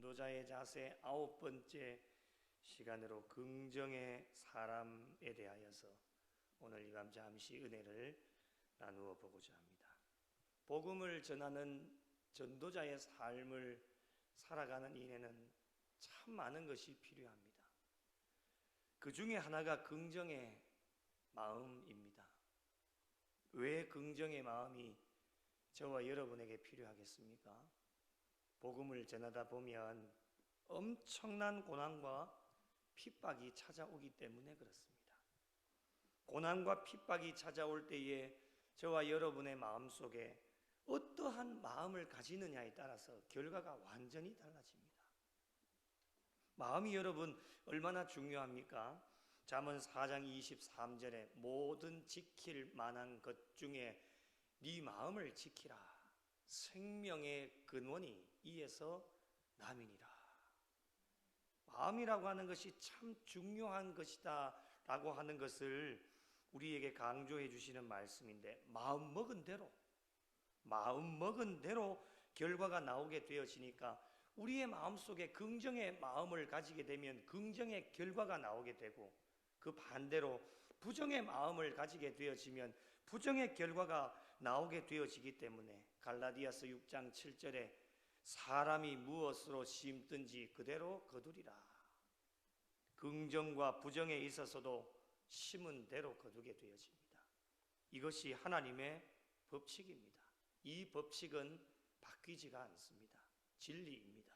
전도자의 자세 9번째 시간으로 긍정의 사람에 대하여서 오늘 이밤 잠시 은혜를 나누어 보고자 합니다. 복음을 전하는 전도자의 삶을 살아가는 인에는 참 많은 것이 필요합니다. 그 중에 하나가 긍정의 마음입니다. 왜 긍정의 마음이 저와 여러분에게 필요하겠습니까? 복음을 전하다 보면 엄청난 고난과 핍박이 찾아오기 때문에 그렇습니다. 고난과 핍박이 찾아올 때에 저와 여러분의 마음속에 어떠한 마음을 가지느냐에 따라서 결과가 완전히 달라집니다. 마음이 여러분 얼마나 중요합니까? 잠언 4장 23절에 모든 지킬 만한 것 중에 네 마음을 지키라. 생명의 근원이 이에서 남이니라. 마음이라고 하는 것이 참 중요한 것이다 라고 하는 것을 우리에게 강조해 주시는 말씀인데, 마음 먹은 대로 결과가 나오게 되어지니까 우리의 마음속에 긍정의 마음을 가지게 되면 긍정의 결과가 나오게 되고, 그 반대로 부정의 마음을 가지게 되어지면 부정의 결과가 나오게 되어지기 때문에 갈라디아서 6장 7절에 사람이 무엇으로 심든지 그대로 거두리라. 긍정과 부정에 있어서도 심은 대로 거두게 되어집니다. 이것이 하나님의 법칙입니다. 이 법칙은 바뀌지가 않습니다. 진리입니다.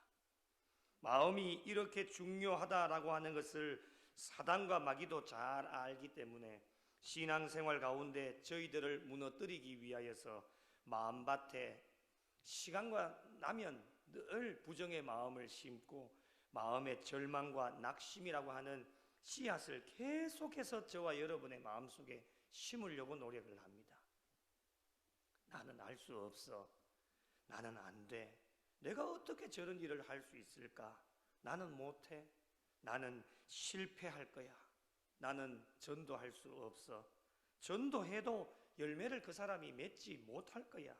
마음이 이렇게 중요하다라고 하는 것을 사단과 마귀도 잘 알기 때문에 신앙생활 가운데 저희들을 무너뜨리기 위하여서 마음밭에 시간과 나면 늘 부정의 마음을 심고 마음의 절망과 낙심이라고 하는 씨앗을 계속해서 저와 여러분의 마음속에 심으려고 노력을 합니다. 나는 알 수 없어. 나는 안 돼. 내가 어떻게 저런 일을 할 수 있을까? 나는 못해. 나는 실패할 거야. 나는 전도할 수 없어. 전도해도 열매를 그 사람이 맺지 못할 거야.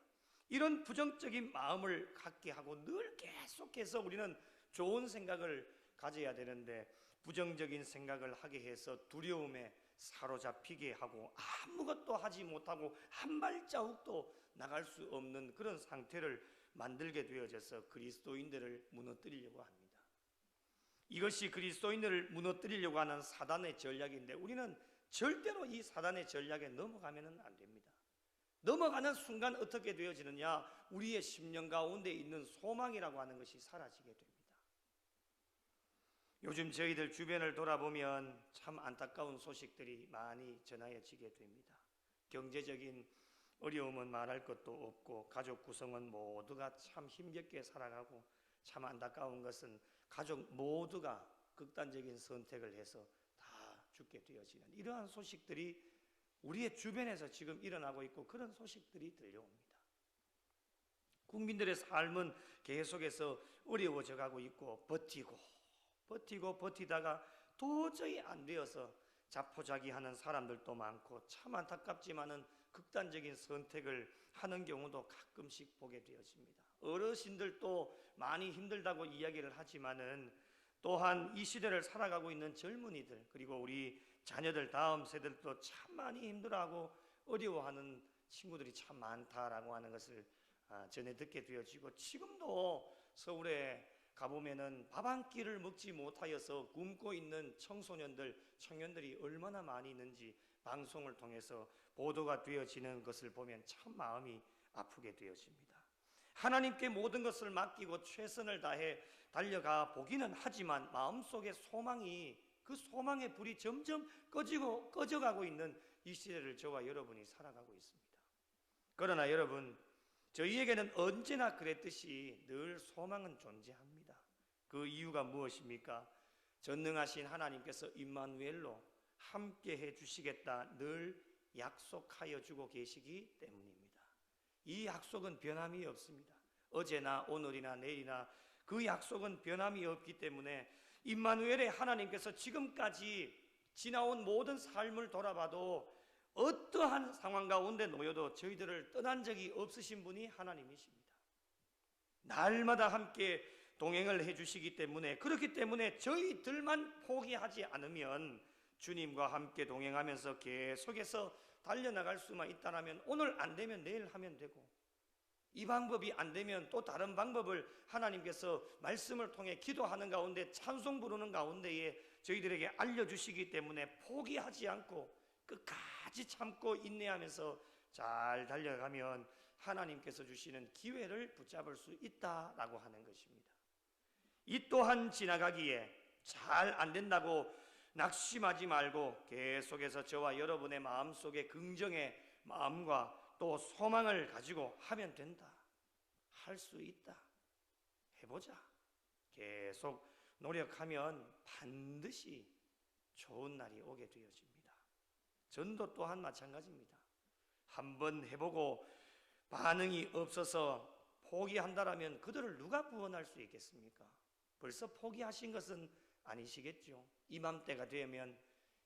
이런 부정적인 마음을 갖게 하고 늘 계속해서 우리는 좋은 생각을 가져야 되는데 부정적인 생각을 하게 해서 두려움에 사로잡히게 하고 아무것도 하지 못하고 한 발자국도 나갈 수 없는 그런 상태를 만들게 되어져서 그리스도인들을 무너뜨리려고 합니다. 이것이 그리스도인들을 무너뜨리려고 하는 사단의 전략인데 우리는 절대로 이 사단의 전략에 넘어가면 안 됩니다. 넘어가는 순간 어떻게 되어지느냐? 우리의 심령 가운데 있는 소망이라고 하는 것이 사라지게 됩니다. 요즘 저희들 주변을 돌아보면 참 안타까운 소식들이 많이 전하여지게 됩니다. 경제적인 어려움은 말할 것도 없고 가족 구성원 모두가 참 힘겹게 살아가고, 참 안타까운 것은 가족 모두가 극단적인 선택을 해서 다 죽게 되어지는 이러한 소식들이 우리의 주변에서 지금 일어나고 있고 그런 소식들이 들려옵니다. 국민들의 삶은 계속해서 어려워져 가고 있고 버티다가 도저히 안 되어서 자포자기하는 사람들도 많고 참 안타깝지만은 극단적인 선택을 하는 경우도 가끔씩 보게 되어집니다. 어르신들도 많이 힘들다고 이야기를 하지만은 또한 이 시대를 살아가고 있는 젊은이들 그리고 우리 자녀들 다음 세대들도 참 많이 힘들어하고 어려워하는 친구들이 참 많다라고 하는 것을 전해 듣게 되어지고, 지금도 서울에 가보면은 밥 한 끼를 먹지 못하여서 굶고 있는 청년들이 얼마나 많이 있는지 방송을 통해서 보도가 되어지는 것을 보면 참 마음이 아프게 되어집니다. 하나님께 모든 것을 맡기고 최선을 다해 달려가 보기는 하지만 마음속에 그 소망의 불이 점점 꺼져가고 있는 이 시대를 저와 여러분이 살아가고 있습니다. 그러나 여러분, 저희에게는 언제나 그랬듯이 늘 소망은 존재합니다. 그 이유가 무엇입니까? 전능하신 하나님께서 임마누엘로 함께 해주시겠다 늘 약속하여 주고 계시기 때문입니다. 이 약속은 변함이 없습니다. 어제나 오늘이나 내일이나 그 약속은 변함이 없기 때문에 임마누엘의 하나님께서 지금까지 지나온 모든 삶을 돌아봐도 어떠한 상황 가운데 놓여도 저희들을 떠난 적이 없으신 분이 하나님이십니다. 날마다 함께 동행을 해주시기 때문에, 그렇기 때문에 저희들만 포기하지 않으면, 주님과 함께 동행하면서 계속해서 달려나갈 수만 있다면 오늘 안 되면 내일 하면 되고, 이 방법이 안 되면 또 다른 방법을 하나님께서 말씀을 통해 기도하는 가운데, 찬송 부르는 가운데에 저희들에게 알려주시기 때문에 포기하지 않고 끝까지 참고 인내하면서 잘 달려가면 하나님께서 주시는 기회를 붙잡을 수 있다라고 하는 것입니다. 이 또한 지나가기에 잘 안 된다고 낙심하지 말고 계속해서 저와 여러분의 마음속에 긍정의 마음과 또 소망을 가지고 하면 된다, 할 수 있다, 해보자, 계속 노력하면 반드시 좋은 날이 오게 되어집니다. 전도 또한 마찬가지입니다. 한번 해보고 반응이 없어서 포기한다라면 그들을 누가 구원할 수 있겠습니까? 벌써 포기하신 것은 아니시겠죠. 이맘때가 되면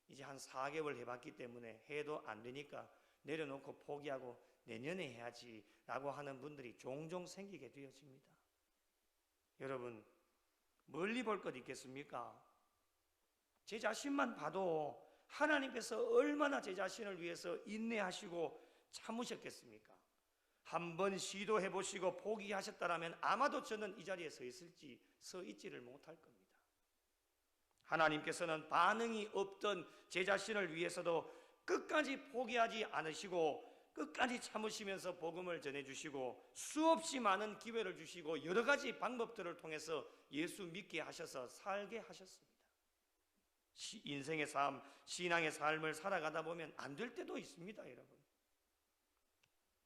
이제 한 4개월 해봤기 때문에 해도 안 되니까 내려놓고 포기하고 내년에 해야지 라고 하는 분들이 종종 생기게 되어집니다. 여러분, 멀리 볼 것 있겠습니까? 제 자신만 봐도 하나님께서 얼마나 제 자신을 위해서 인내하시고 참으셨겠습니까? 한번 시도해 보시고 포기하셨다면 아마도 저는 이 자리에 서 있지를 못할 겁니다. 하나님께서는 반응이 없던 제 자신을 위해서도 끝까지 포기하지 않으시고 끝까지 참으시면서 복음을 전해주시고 수없이 많은 기회를 주시고 여러 가지 방법들을 통해서 예수 믿게 하셔서 살게 하셨습니다. 인생의 삶, 신앙의 삶을 살아가다 보면 안 될 때도 있습니다, 여러분.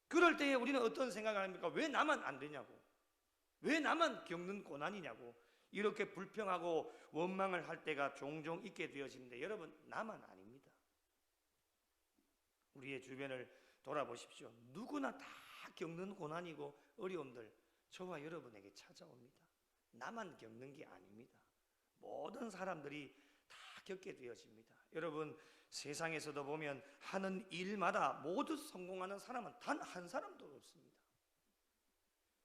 그럴 때에 우리는 어떤 생각을 합니까? 왜 나만 안 되냐고, 왜 나만 겪는 고난이냐고, 이렇게 불평하고 원망을 할 때가 종종 있게 되어지는데, 여러분, 나만 아닙니다. 우리의 주변을 돌아보십시오. 누구나 다 겪는 고난이고 어려움들 저와 여러분에게 찾아옵니다. 나만 겪는 게 아닙니다. 모든 사람들이 다 겪게 되어집니다. 여러분, 세상에서도 보면 하는 일마다 모두 성공하는 사람은 단 한 사람도 없습니다.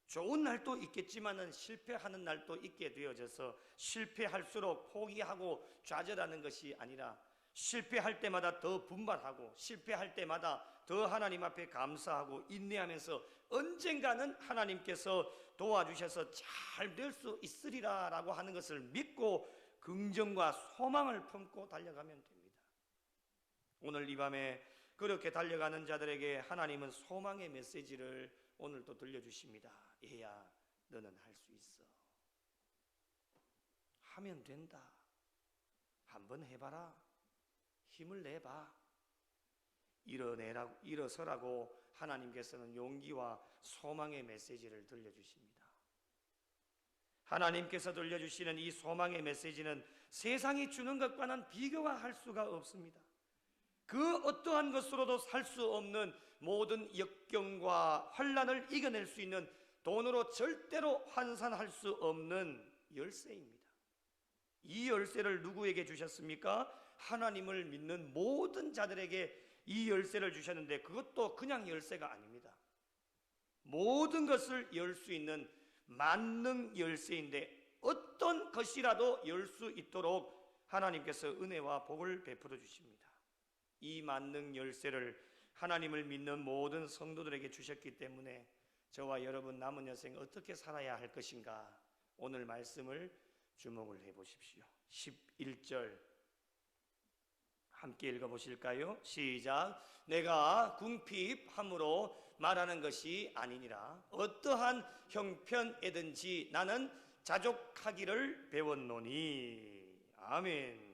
좋은 날도 있겠지만은 실패하는 날도 있게 되어져서 실패할수록 포기하고 좌절하는 것이 아니라 실패할 때마다 더 분발하고 실패할 때마다 더 하나님 앞에 감사하고 인내하면서 언젠가는 하나님께서 도와주셔서 잘 될 수 있으리라 라고 하는 것을 믿고 긍정과 소망을 품고 달려가면 됩니다. 오늘 이 밤에 그렇게 달려가는 자들에게 하나님은 소망의 메시지를 오늘도 들려주십니다. 얘야, 너는 할 수 있어. 하면 된다. 한번 해봐라. 힘을 내봐. 일어서라고 하나님께서는 용기와 소망의 메시지를 들려주십니다. 하나님께서 들려주시는 이 소망의 메시지는 세상이 주는 것과는 비교가 할 수가 없습니다. 그 어떠한 것으로도 살 수 없는 모든 역경과 환난을 이겨낼 수 있는 돈으로 절대로 환산할 수 없는 열쇠입니다. 이 열쇠를 누구에게 주셨습니까? 하나님을 믿는 모든 자들에게 이 열쇠를 주셨는데, 그것도 그냥 열쇠가 아닙니다. 모든 것을 열 수 있는 만능 열쇠인데, 어떤 것이라도 열 수 있도록 하나님께서 은혜와 복을 베풀어 주십니다. 이 만능 열쇠를 하나님을 믿는 모든 성도들에게 주셨기 때문에 저와 여러분 남은 여생 어떻게 살아야 할 것인가, 오늘 말씀을 주목을 해보십시오. 11절 함께 읽어보실까요? 시작. 내가 궁핍함으로 말하는 것이 아니니라. 어떠한 형편에든지 나는 자족하기를 배웠노니. 아멘.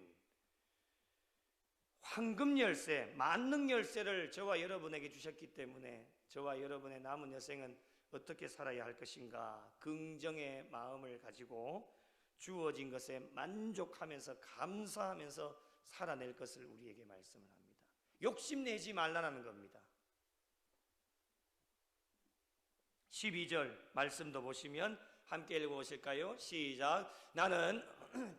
황금 열쇠, 만능 열쇠를 저와 여러분에게 주셨기 때문에 저와 여러분의 남은 여생은 어떻게 살아야 할 것인가, 긍정의 마음을 가지고 주어진 것에 만족하면서 감사하면서 살아낼 것을 우리에게 말씀을 합니다. 욕심내지 말라는 겁니다. 12절 말씀도 보시면 함께 읽어보실까요? 시작. 나는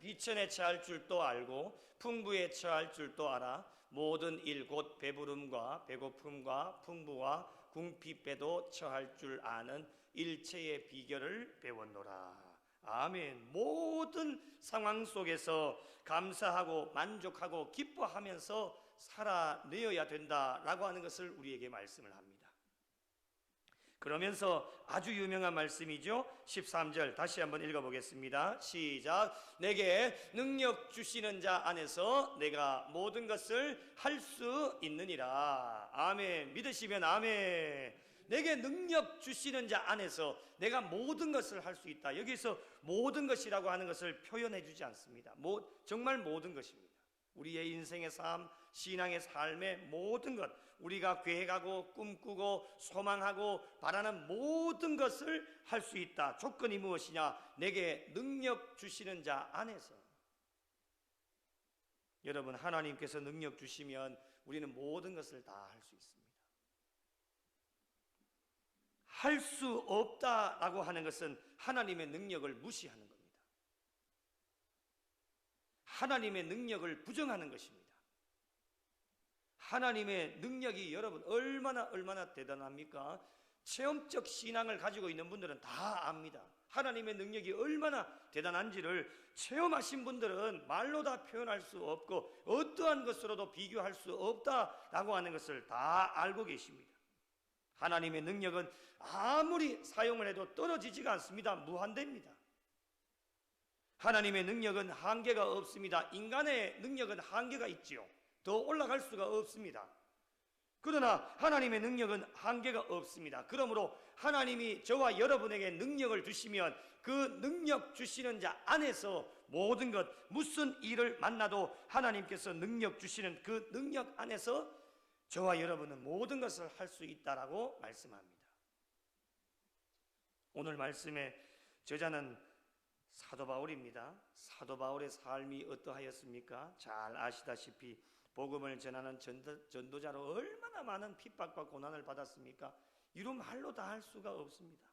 비천에 처할 줄도 알고 풍부에 처할 줄도 알아. 모든 일 곧 배부름과 배고픔과 풍부와 궁핍에도 처할 줄 아는 일체의 비결을 배웠노라. 아멘. 모든 상황 속에서 감사하고 만족하고 기뻐하면서 살아내어야 된다라고 하는 것을 우리에게 말씀을 합니다. 그러면서 아주 유명한 말씀이죠. 13절 다시 한번 읽어보겠습니다. 시작. 내게 능력 주시는 자 안에서 내가 모든 것을 할 수 있느니라. 아멘. 믿으시면 아멘. 내게 능력 주시는 자 안에서 내가 모든 것을 할 수 있다. 여기서 모든 것이라고 하는 것을 표현해 주지 않습니다. 정말 모든 것입니다. 우리의 인생의 삶, 신앙의 삶의 모든 것, 우리가 계획하고 꿈꾸고 소망하고 바라는 모든 것을 할 수 있다. 조건이 무엇이냐? 내게 능력 주시는 자 안에서. 여러분, 하나님께서 능력 주시면 우리는 모든 것을 다 할 수 있습니다. 할 수 없다라고 하는 것은 하나님의 능력을 무시하는 겁니다. 하나님의 능력을 부정하는 것입니다. 하나님의 능력이 여러분 얼마나 대단합니까? 체험적 신앙을 가지고 있는 분들은 다 압니다. 하나님의 능력이 얼마나 대단한지를 체험하신 분들은 말로 다 표현할 수 없고 어떠한 것으로도 비교할 수 없다라고 하는 것을 다 알고 계십니다. 하나님의 능력은 아무리 사용을 해도 떨어지지가 않습니다. 무한대입니다. 하나님의 능력은 한계가 없습니다. 인간의 능력은 한계가 있지요. 더 올라갈 수가 없습니다. 그러나 하나님의 능력은 한계가 없습니다. 그러므로 하나님이 저와 여러분에게 능력을 주시면 그 능력 주시는 자 안에서 모든 것, 무슨 일을 만나도 하나님께서 능력 주시는 그 능력 안에서 저와 여러분은 모든 것을 할 수 있다라고 말씀합니다. 오늘 말씀의 저자는 사도 바울입니다. 사도 바울의 삶이 어떠하였습니까? 잘 아시다시피 복음을 전하는 전도자로 얼마나 많은 핍박과 고난을 받았습니까? 이루 말로 다 할 수가 없습니다.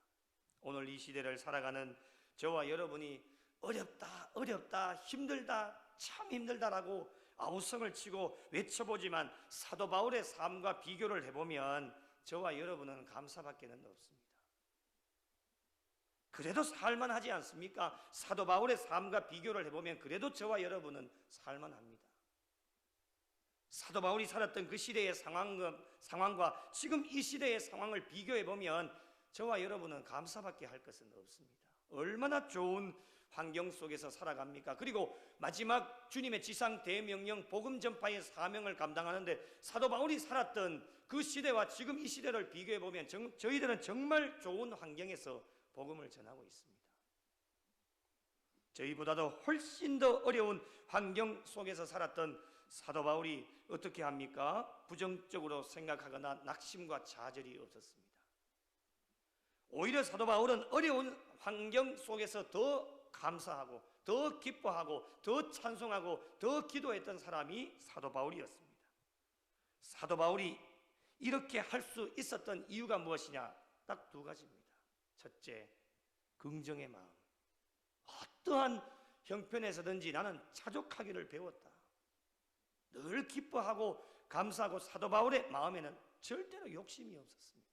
오늘 이 시대를 살아가는 저와 여러분이 어렵다, 힘들다, 참 힘들다라고 아우성을 치고 외쳐보지만 사도 바울의 삶과 비교를 해보면 저와 여러분은 감사밖에는 없습니다. 그래도 살만하지 않습니까? 사도 바울의 삶과 비교를 해보면 그래도 저와 여러분은 살만합니다. 사도 바울이 살았던 그 시대의 상황과 지금 이 시대의 상황을 비교해보면 저와 여러분은 감사밖에 할 것은 없습니다. 얼마나 좋은 환경 속에서 살아갑니까? 그리고 마지막 주님의 지상 대명령 복음 전파의 사명을 감당하는데 사도 바울이 살았던 그 시대와 지금 이 시대를 비교해보면 저희들은 정말 좋은 환경에서 복음을 전하고 있습니다. 저희보다도 훨씬 더 어려운 환경 속에서 살았던 사도 바울이 어떻게 합니까? 부정적으로 생각하거나 낙심과 좌절이 없었습니다. 오히려 사도 바울은 어려운 환경 속에서 더 감사하고 더 기뻐하고 더 찬송하고 더 기도했던 사람이 사도 바울이었습니다. 사도 바울이 이렇게 할 수 있었던 이유가 무엇이냐? 딱 두 가지입니다. 첫째, 긍정의 마음. 어떠한 형편에서든지 나는 자족하기를 배웠다. 늘 기뻐하고 감사하고 사도 바울의 마음에는 절대로 욕심이 없었습니다.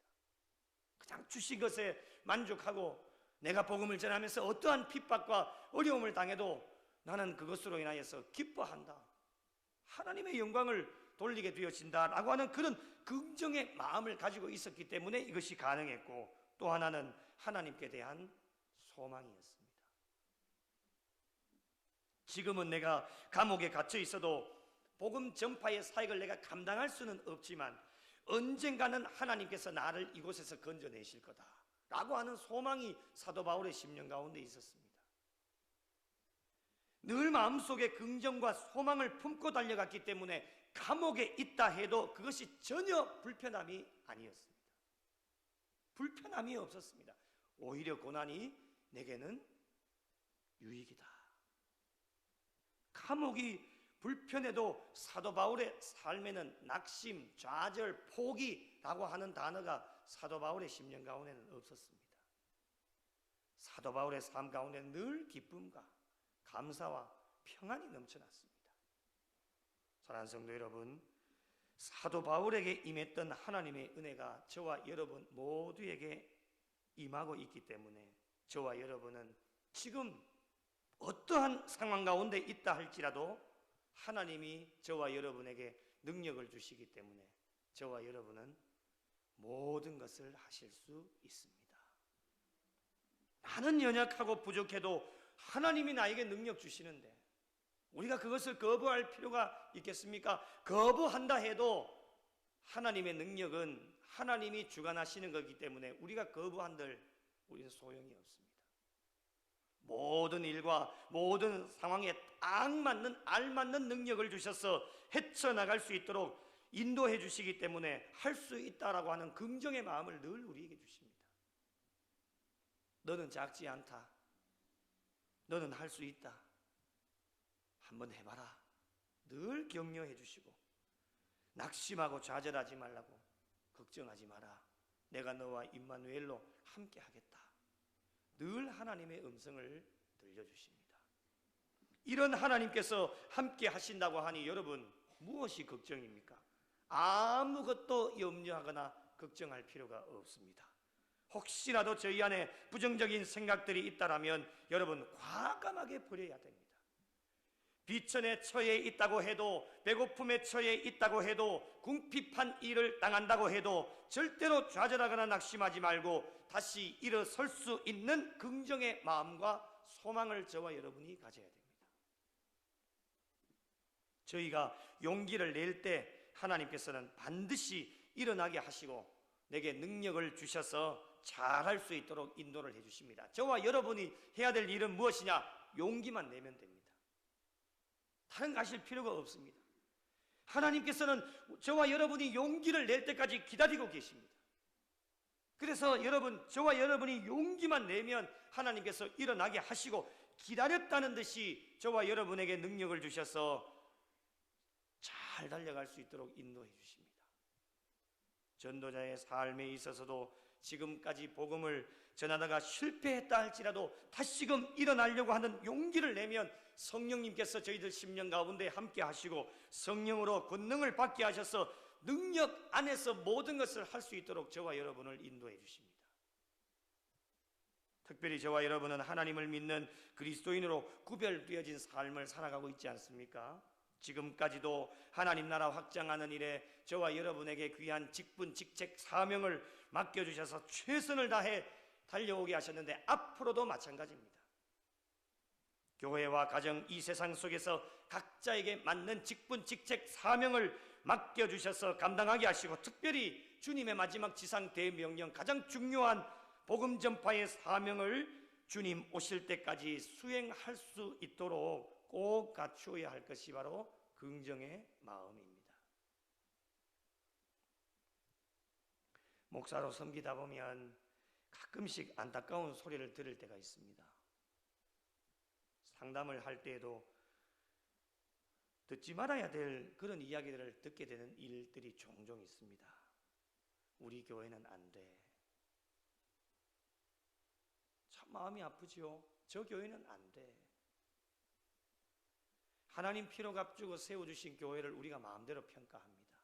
그냥 주신 것에 만족하고 내가 복음을 전하면서 어떠한 핍박과 어려움을 당해도 나는 그것으로 인하여서 기뻐한다. 하나님의 영광을 돌리게 되어진다라고 하는 그런 긍정의 마음을 가지고 있었기 때문에 이것이 가능했고, 또 하나는 하나님께 대한 소망이었습니다. 지금은 내가 감옥에 갇혀 있어도 복음 전파의 사역을 내가 감당할 수는 없지만 언젠가는 하나님께서 나를 이곳에서 건져내실 거다 라고 하는 소망이 사도 바울의 심령 가운데 있었습니다. 늘 마음속에 긍정과 소망을 품고 달려갔기 때문에 감옥에 있다 해도 그것이 전혀 불편함이 아니었습니다. 불편함이 없었습니다. 오히려 고난이 내게는 유익이다. 감옥이 불편해도 사도 바울의 삶에는 낙심, 좌절, 포기라고 하는 단어가 사도 바울의 심령 가운데는 없었습니다. 사도 바울의 삶 가운데 늘 기쁨과 감사와 평안이 넘쳐났습니다. 사랑하는 성도 여러분, 사도 바울에게 임했던 하나님의 은혜가 저와 여러분 모두에게 임하고 있기 때문에 저와 여러분은 지금 어떠한 상황 가운데 있다 할지라도 하나님이 저와 여러분에게 능력을 주시기 때문에 저와 여러분은 모든 것을 하실 수 있습니다. 나는 연약하고 부족해도 하나님이 나에게 능력 주시는데 우리가 그것을 거부할 필요가 있겠습니까? 거부한다 해도 하나님의 능력은 하나님이 주관하시는 거기 때문에 우리가 거부한들 우리는 소용이 없습니다. 모든 일과 모든 상황에 딱 맞는 알맞는 능력을 주셔서 헤쳐나갈 수 있도록 인도해 주시기 때문에 할 수 있다라고 하는 긍정의 마음을 늘 우리에게 주십니다. 너는 작지 않다. 너는 할 수 있다. 한번 해봐라. 늘 격려해 주시고 낙심하고 좌절하지 말라고 걱정하지 마라. 내가 너와 임마누엘로 함께 하겠다. 늘 하나님의 음성을 들려주십니다. 이런 하나님께서 함께 하신다고 하니 여러분 무엇이 걱정입니까? 아무것도 염려하거나 걱정할 필요가 없습니다. 혹시라도 저희 안에 부정적인 생각들이 있다면 여러분 과감하게 버려야 됩니다. 비천에 처해 있다고 해도 배고픔에 처해 있다고 해도 궁핍한 일을 당한다고 해도 절대로 좌절하거나 낙심하지 말고 다시 일어설 수 있는 긍정의 마음과 소망을 저와 여러분이 가져야 됩니다. 저희가 용기를 낼 때 하나님께서는 반드시 일어나게 하시고 내게 능력을 주셔서 잘할 수 있도록 인도를 해주십니다. 저와 여러분이 해야 될 일은 무엇이냐? 용기만 내면 됩니다. 다른 거 하실 필요가 없습니다. 하나님께서는 저와 여러분이 용기를 낼 때까지 기다리고 계십니다. 그래서 여러분, 저와 여러분이 용기만 내면 하나님께서 일어나게 하시고 기다렸다는 듯이 저와 여러분에게 능력을 주셔서 잘 달려갈 수 있도록 인도해 주십니다. 전도자의 삶에 있어서도 지금까지 복음을 전하다가 실패했다 할지라도 다시금 일어나려고 하는 용기를 내면 성령님께서 저희들 심령 가운데 함께 하시고 성령으로 권능을 받게 하셔서 능력 안에서 모든 것을 할 수 있도록 저와 여러분을 인도해 주십니다. 특별히 저와 여러분은 하나님을 믿는 그리스도인으로 구별되어진 삶을 살아가고 있지 않습니까? 지금까지도 하나님 나라 확장하는 일에 저와 여러분에게 귀한 직분, 직책, 사명을 맡겨주셔서 최선을 다해 달려오게 하셨는데 앞으로도 마찬가지입니다. 교회와 가정, 이 세상 속에서 각자에게 맞는 직분, 직책, 사명을 맡겨주셔서 감당하게 하시고 특별히 주님의 마지막 지상 대명령 가장 중요한 복음 전파의 사명을 주님 오실 때까지 수행할 수 있도록 꼭 갖추어야 할 것이 바로 긍정의 마음입니다. 목사로 섬기다 보면 가끔씩 안타까운 소리를 들을 때가 있습니다. 상담을 할 때에도 듣지 말아야 될 그런 이야기들을 듣게 되는 일들이 종종 있습니다. 우리 교회는 안 돼. 참 마음이 아프지요. 저 교회는 안 돼. 하나님 피로 값주고 세워주신 교회를 우리가 마음대로 평가합니다.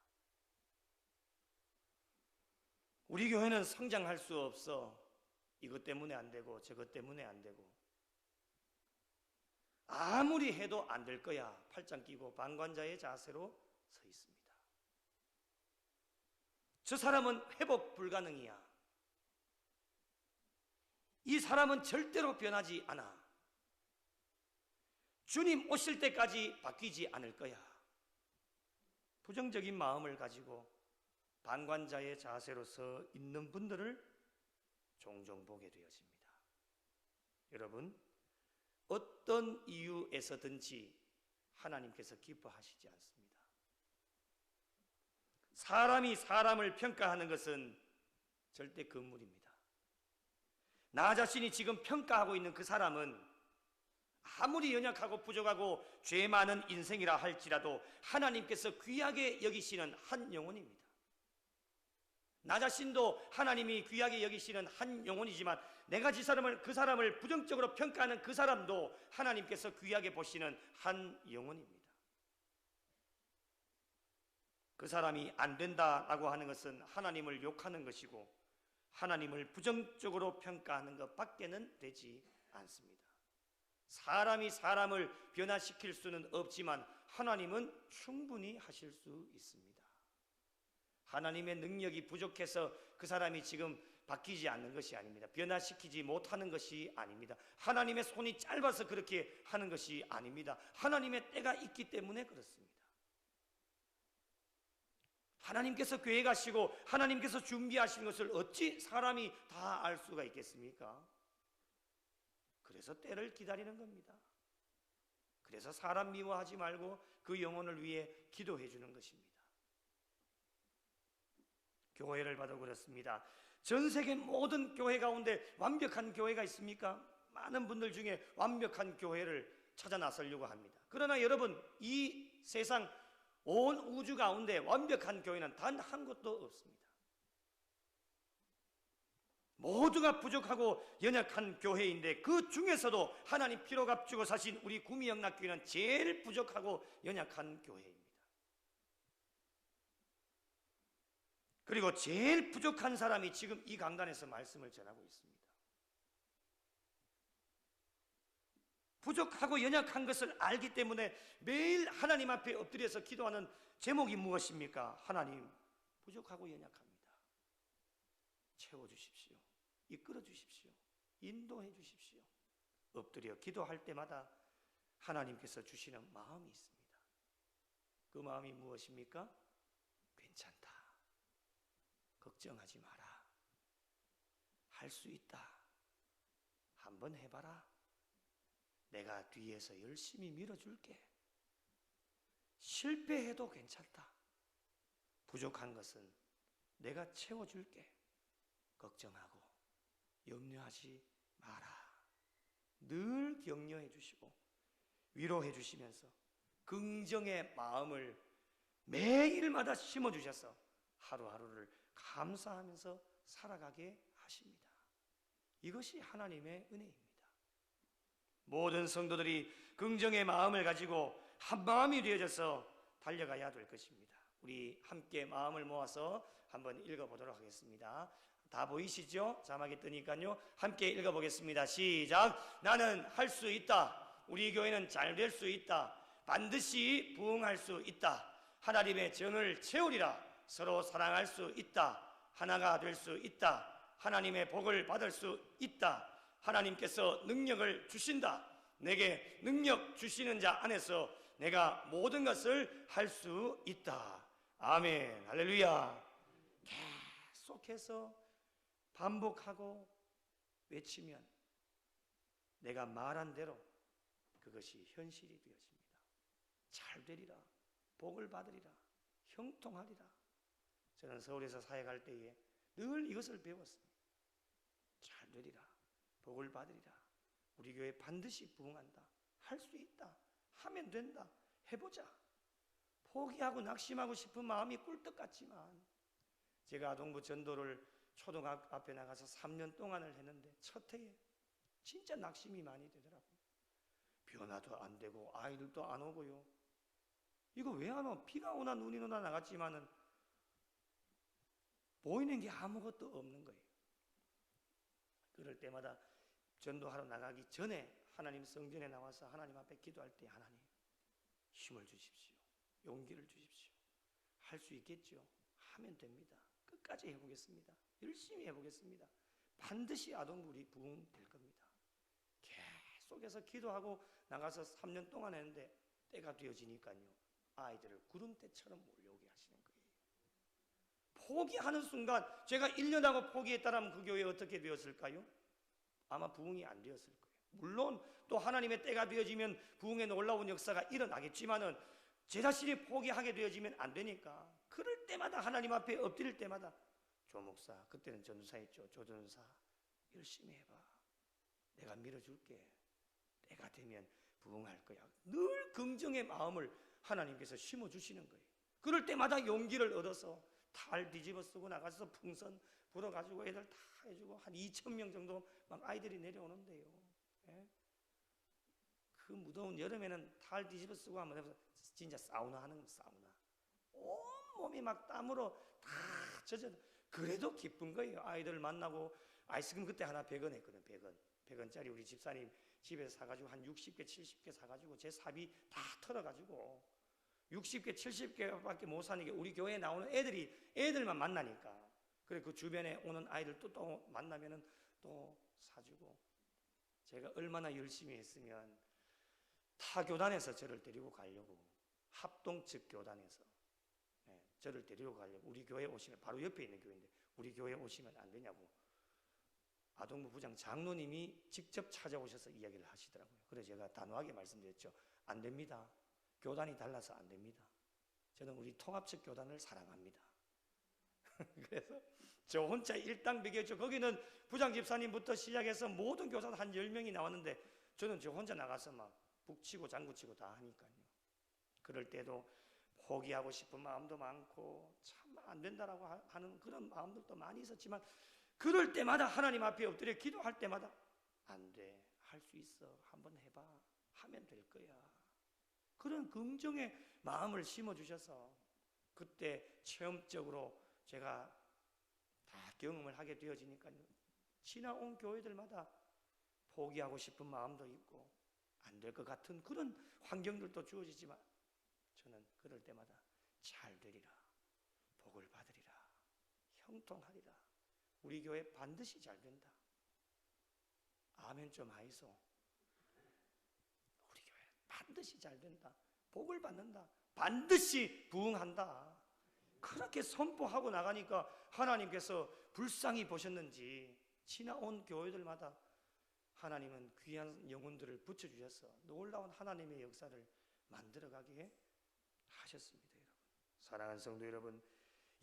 우리 교회는 성장할 수 없어. 이것 때문에 안 되고 저것 때문에 안 되고 아무리 해도 안 될 거야. 팔짱 끼고 방관자의 자세로 서 있습니다. 저 사람은 회복 불가능이야. 이 사람은 절대로 변하지 않아. 주님 오실 때까지 바뀌지 않을 거야. 부정적인 마음을 가지고 방관자의 자세로 서 있는 분들을 종종 보게 되어집니다. 여러분, 어떤 이유에서든지 하나님께서 기뻐하시지 않습니다. 사람이 사람을 평가하는 것은 절대 금물입니다. 나 자신이 지금 평가하고 있는 그 사람은 아무리 연약하고 부족하고 죄 많은 인생이라 할지라도 하나님께서 귀하게 여기시는 한 영혼입니다. 나 자신도 하나님이 귀하게 여기시는 한 영혼이지만 내가 그 사람을 부정적으로 평가하는 그 사람도 하나님께서 귀하게 보시는 한 영혼입니다. 그 사람이 안 된다라고 하는 것은 하나님을 욕하는 것이고 하나님을 부정적으로 평가하는 것밖에는 되지 않습니다. 사람이 사람을 변화시킬 수는 없지만 하나님은 충분히 하실 수 있습니다. 하나님의 능력이 부족해서 그 사람이 지금 바뀌지 않는 것이 아닙니다. 변화시키지 못하는 것이 아닙니다. 하나님의 손이 짧아서 그렇게 하는 것이 아닙니다. 하나님의 때가 있기 때문에 그렇습니다. 하나님께서 계획하시고 하나님께서 준비하신 것을 어찌 사람이 다 알 수가 있겠습니까? 그래서 때를 기다리는 겁니다. 그래서 사람 미워하지 말고 그 영혼을 위해 기도해 주는 것입니다. 교회를 봐도 그렇습니다. 전 세계 모든 교회 가운데 완벽한 교회가 있습니까? 많은 분들 중에 완벽한 교회를 찾아 나서려고 합니다. 그러나 여러분, 이 세상 온 우주 가운데 완벽한 교회는 단 한 곳도 없습니다. 모두가 부족하고 연약한 교회인데 그 중에서도 하나님 피로 값주고 사신 우리 구미영락교회는 제일 부족하고 연약한 교회입니다. 그리고 제일 부족한 사람이 지금 이 강단에서 말씀을 전하고 있습니다. 부족하고 연약한 것을 알기 때문에 매일 하나님 앞에 엎드려서 기도하는 제목이 무엇입니까? 하나님, 부족하고 연약합니다. 채워주십시오. 이끌어 주십시오. 인도해 주십시오. 엎드려 기도할 때마다 하나님께서 주시는 마음이 있습니다. 그 마음이 무엇입니까? 괜찮다. 걱정하지 마라. 할 수 있다. 한번 해봐라. 내가 뒤에서 열심히 밀어줄게. 실패해도 괜찮다. 부족한 것은 내가 채워줄게. 걱정하고 염려하지 마라. 늘 격려해 주시고 위로해 주시면서 긍정의 마음을 매일마다 심어 주셔서 하루하루를 감사하면서 살아가게 하십니다. 이것이 하나님의 은혜입니다. 모든 성도들이 긍정의 마음을 가지고 한 마음이 되어져서 달려가야 될 것입니다. 우리 함께 마음을 모아서 한번 읽어보도록 하겠습니다. 다 보이시죠? 자막이 뜨니까요. 함께 읽어보겠습니다. 시작. 나는 할 수 있다. 우리 교회는 잘 될 수 있다. 반드시 부흥할 수 있다. 하나님의 정을 채우리라. 서로 사랑할 수 있다. 하나가 될 수 있다. 하나님의 복을 받을 수 있다. 하나님께서 능력을 주신다. 내게 능력 주시는 자 안에서 내가 모든 것을 할 수 있다. 아멘. 할렐루야. 계속해서 반복하고 외치면 내가 말한 대로 그것이 현실이 되어집니다. 잘 되리라. 복을 받으리라. 형통하리라. 저는 서울에서 사역할 때에 늘 이것을 배웠습니다. 잘 되리라. 복을 받으리라. 우리 교회 반드시 부흥한다. 할 수 있다. 하면 된다. 해보자. 포기하고 낙심하고 싶은 마음이 꿀떡 같지만 제가 아동부 전도를 초등학교 앞에 나가서 3년 동안을 했는데 첫 해에 진짜 낙심이 많이 되더라고요. 변화도 안 되고 아이들도 안 오고요. 이거 왜 안 와? 비가 오나 눈이 오나 나갔지만은 보이는 게 아무것도 없는 거예요. 그럴 때마다 전도하러 나가기 전에 하나님 성전에 나와서 하나님 앞에 기도할 때 하나님 힘을 주십시오. 용기를 주십시오. 할 수 있겠죠? 하면 됩니다. 끝까지 해보겠습니다. 열심히 해보겠습니다. 반드시 아동부 우리 부흥될 겁니다. 계속해서 기도하고 나가서 3년 동안 했는데 때가 되어지니까요. 아이들을 구름대처럼 몰려오게 하시는 거예요. 포기하는 순간 제가 1년 하고 포기했다면 그 교회 어떻게 되었을까요? 아마 부흥이 안 되었을 거예요. 물론 또 하나님의 때가 되어지면 부흥에 놀라운 역사가 일어나겠지만은 제 자신이 포기하게 되어지면 안 되니까 그럴 때마다 하나님 앞에 엎드릴 때마다 조 목사, 그때는 전도사였죠. 조 전도사 열심히 해봐. 내가 밀어줄게. 때가 되면 부흥할 거야. 늘 긍정의 마음을 하나님께서 심어주시는 거예요. 그럴 때마다 용기를 얻어서 탈 뒤집어 쓰고 나가서 풍선 불어가지고 애들 다 해주고 한 2,000명 정도 막 아이들이 내려오는데요. 예? 그 무더운 여름에는 탈 뒤집어 쓰고 하면 진짜 사우나 하는 거, 사우나. 온몸이 막 땀으로 다 젖어. 그래도 기쁜 거예요. 아이들을 만나고 아이스크림 그때 하나 100원 했거든. 100원. 100원짜리 우리 집사님 집에서 사가지고 한 60개, 70개 사가지고 제 사비 다 털어가지고 60개, 70개밖에 못 사니까 우리 교회에 나오는 애들만 만나니까 그래 그 주변에 오는 아이들 또 만나면은 또 사주고 제가 얼마나 열심히 했으면 타 교단에서 저를 데리고 가려고 합동 측 교단에서 저를 데리고 가려고 우리 교회에 오시면 바로 옆에 있는 교회인데 우리 교회에 오시면 안 되냐고 아동부 부장 장로님이 직접 찾아오셔서 이야기를 하시더라고요. 그래서 제가 단호하게 말씀드렸죠. 안 됩니다. 교단이 달라서 안 됩니다. 저는 우리 통합측 교단을 사랑합니다. 그래서 저 혼자 일당백이었죠. 거기는 부장 집사님부터 시작해서 모든 교사도 한 10명이 나왔는데 저는 저 혼자 나가서 막 북치고 장구치고 다 하니까요. 그럴 때도 포기하고 싶은 마음도 많고 참 안 된다라고 하는 그런 마음들도 많이 있었지만 그럴 때마다 하나님 앞에 엎드려 기도할 때마다 안 돼, 할 수 있어, 한번 해봐, 하면 될 거야. 그런 긍정의 마음을 심어주셔서 그때 체험적으로 제가 다 경험을 하게 되어지니까요. 지나온 교회들마다 포기하고 싶은 마음도 있고 안 될 것 같은 그런 환경들도 주어지지만 저는 그럴 때마다 잘 되리라, 복을 받으리라, 형통하리라, 우리 교회 반드시 잘 된다. 아멘 좀 하이소. 우리 교회 반드시 잘 된다. 복을 받는다. 반드시 부흥한다. 그렇게 선포하고 나가니까 하나님께서 불쌍히 보셨는지 지나온 교회들마다 하나님은 귀한 영혼들을 붙여주셔서 놀라운 하나님의 역사를 만들어가게 하셨습니다. 여러분, 사랑하는 성도 여러분,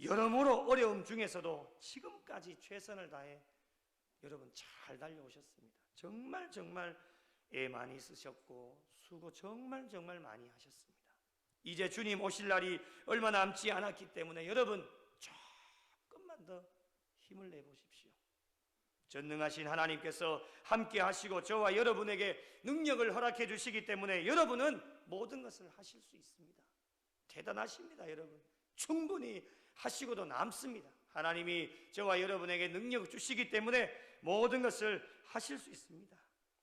여러모로 어려움 중에서도 지금까지 최선을 다해 여러분 잘 달려오셨습니다. 정말 애 많이 쓰셨고 수고 정말 많이 하셨습니다. 이제 주님 오실 날이 얼마 남지 않았기 때문에 여러분 조금만 더 힘을 내보십시오. 전능하신 하나님께서 함께 하시고 저와 여러분에게 능력을 허락해 주시기 때문에 여러분은 모든 것을 하실 수 있습니다. 대단하십니다. 여러분 충분히 하시고도 남습니다. 하나님이 저와 여러분에게 능력을 주시기 때문에 모든 것을 하실 수 있습니다.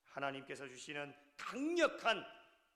하나님께서 주시는 강력한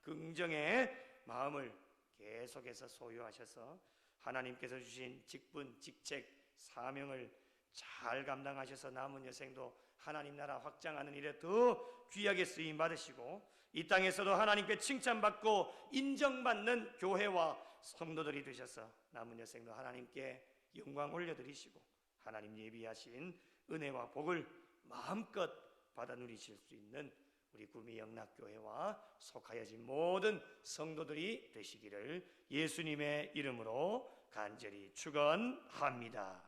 긍정의 마음을 계속해서 소유하셔서 하나님께서 주신 직분, 직책, 사명을 잘 감당하셔서 남은 여생도 하나님 나라 확장하는 일에 더 귀하게 쓰임 받으시고 이 땅에서도 하나님께 칭찬받고 인정받는 교회와 성도들이 되셔서 남은 여생도 하나님께 영광 올려드리시고 하나님 예비하신 은혜와 복을 마음껏 받아 누리실 수 있는 우리 구미 영락교회와 속하여진 모든 성도들이 되시기를 예수님의 이름으로 간절히 축원합니다.